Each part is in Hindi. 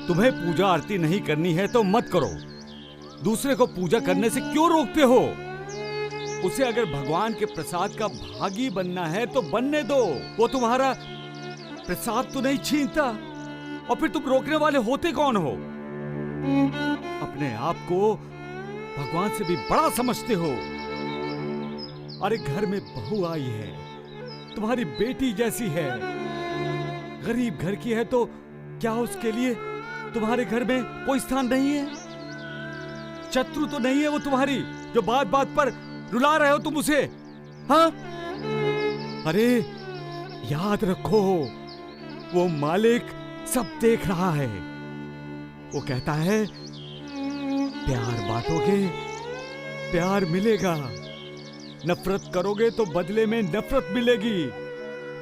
तुम्हें पूजा आरती नहीं करनी है तो मत करो। दूसरे को पूजा करने से क्यों रोकते हो? उसे अगर भगवान के प्रसाद का भागी बनना है तो बनने दो। वो तुम्हारा प्रसाद तो नहीं छीनता, और फिर तुम रोकने वाले होते कौन हो? अपने आप को भगवान से भी बड़ा समझते हो। अरे घर में बहू आई है, तुम्हारी बेटी जैसी है। गरीब घर की है तो क्या उसके लिए तुम्हारे घर में कोई स्थान नहीं है? शत्रु तो नहीं है वो तुम्हारी, जो बात बात पर रुला रहे हो तुम उसे? हाँ? अरे याद रखो, वो मालिक सब देख रहा है। वो कहता है प्यार बांटोगे प्यार मिलेगा, नफरत करोगे तो बदले में नफरत मिलेगी।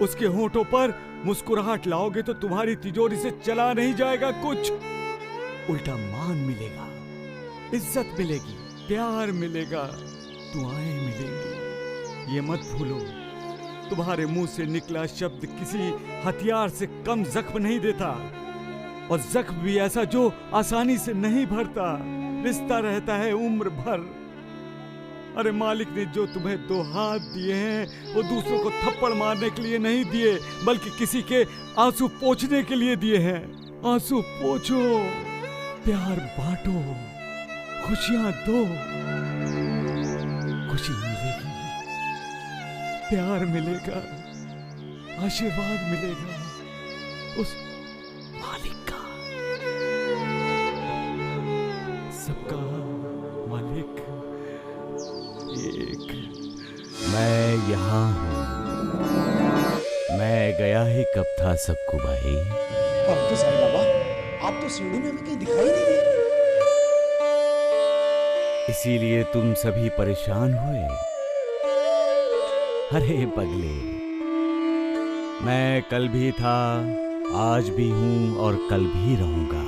उसके होठों पर मुस्कुराहट लाओगे तो तुम्हारी तिजोरी से चला नहीं जाएगा कुछ, उल्टा मान मिलेगा, इज्जत मिलेगी, प्यार मिलेगा, दुआएं मिलेंगी। ये मत भूलो, तुम्हारे मुंह से निकला शब्द किसी हथियार से कम जख्म नहीं देता, और जख्म भी ऐसा जो आसानी से नहीं भरता, रिश्ता रहता है उम्र भर। अरे मालिक ने जो तुम्हें 2 हाथ दिए हैं वो दूसरों को थप्पड़ मारने के लिए नहीं दिए, बल्कि किसी के आंसू पोंछने के लिए दिए हैं। आंसू पोंछो, प्यार बांटो, खुशियां दो, खुशी मिलेगी, प्यार मिलेगा, आशीर्वाद मिलेगा उस मालिक का। सबका मालिक एक। मैं यहाँ हूँ। मैं गया ही कब था सबको भाई। अब तो साईं बाबा, आप तो सीढ़ी में भी कहीं दिखाई नहीं दे। इसीलिए तुम सभी परेशान हुए। अरे पगले, मैं कल भी था, आज भी हूं और कल भी रहूंगा।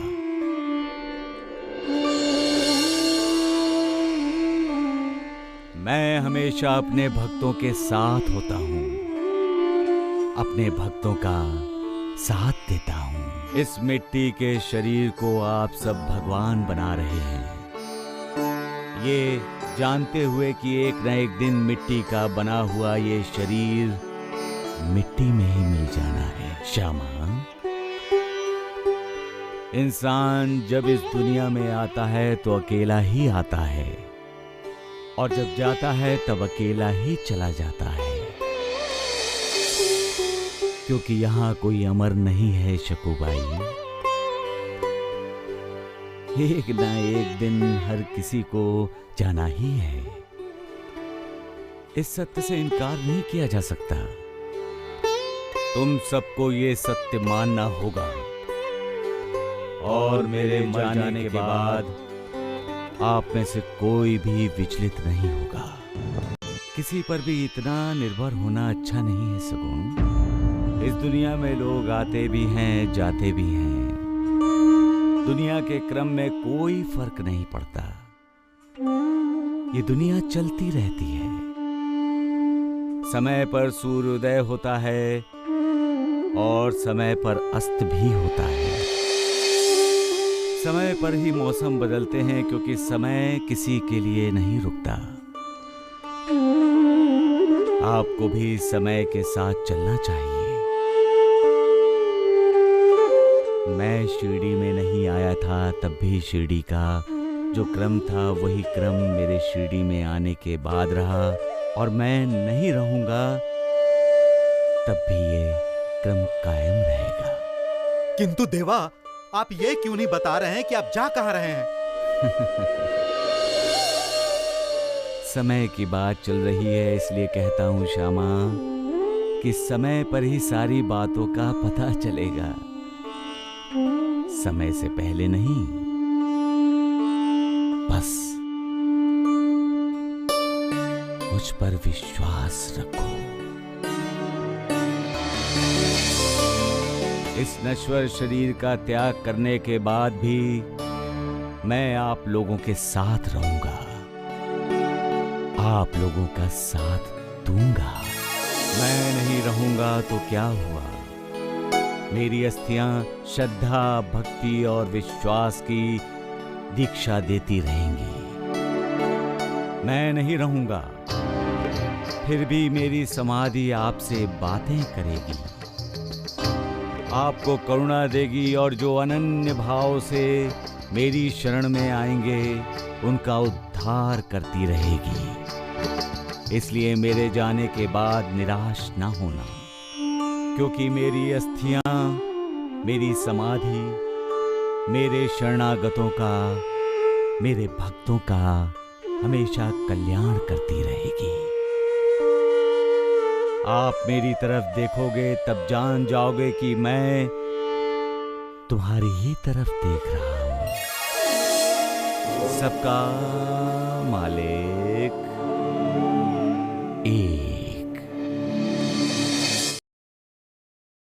मैं हमेशा अपने भक्तों के साथ होता हूं, अपने भक्तों का साथ देता हूं। इस मिट्टी के शरीर को आप सब भगवान बना रहे हैं, ये जानते हुए कि एक न एक दिन मिट्टी का बना हुआ ये शरीर मिट्टी में ही मिल जाना है। श्यामा, इंसान जब इस दुनिया में आता है तो अकेला ही आता है, और जब जाता है तब अकेला ही चला जाता है, क्योंकि यहाँ कोई अमर नहीं है शकूबाई। एक ना एक दिन हर किसी को जाना ही है। इस सत्य से इनकार नहीं किया जा सकता। तुम सबको ये सत्य मानना होगा, और मेरे मर जाने के बाद आप में से कोई भी विचलित नहीं होगा। किसी पर भी इतना निर्भर होना अच्छा नहीं है सगुन। इस दुनिया में लोग आते भी हैं, जाते भी हैं। दुनिया के क्रम में कोई फर्क नहीं पड़ता। ये दुनिया चलती रहती है। समय पर सूर्योदय होता है और समय पर अस्त भी होता है। समय पर ही मौसम बदलते हैं, क्योंकि समय किसी के लिए नहीं रुकता। आपको भी समय के साथ चलना चाहिए। मैं शिरडी में नहीं आया था, तब भी शिरडी का जो क्रम था वही क्रम मेरे शिरडी में आने के बाद रहा, और मैं नहीं रहूंगा तब भी ये क्रम कायम रहेगा। किंतु देवा, आप ये क्यों नहीं बता रहे हैं कि आप जा कहां रहे हैं? समय की बात चल रही है, इसलिए कहता हूं श्यामा कि समय पर ही सारी बातों का पता चलेगा, समय से पहले नहीं। बस मुझ पर विश्वास रखो। इस नश्वर शरीर का त्याग करने के बाद भी मैं आप लोगों के साथ रहूंगा, आप लोगों का साथ दूंगा। मैं नहीं रहूंगा तो क्या हुआ, मेरी अस्थियां श्रद्धा, भक्ति और विश्वास की दीक्षा देती रहेंगी। मैं नहीं रहूंगा, फिर भी मेरी समाधि आपसे बातें करेगी, आपको करुणा देगी और जो अनन्य भाव से मेरी शरण में आएंगे उनका उद्धार करती रहेगी। इसलिए मेरे जाने के बाद निराश ना होना, क्योंकि मेरी अस्थियां, मेरी समाधि मेरे शरणागतों का, मेरे भक्तों का हमेशा कल्याण करती रहेगी। आप मेरी तरफ देखोगे तब जान जाओगे कि मैं तुम्हारी ही तरफ देख रहा हूं। सबका मालिक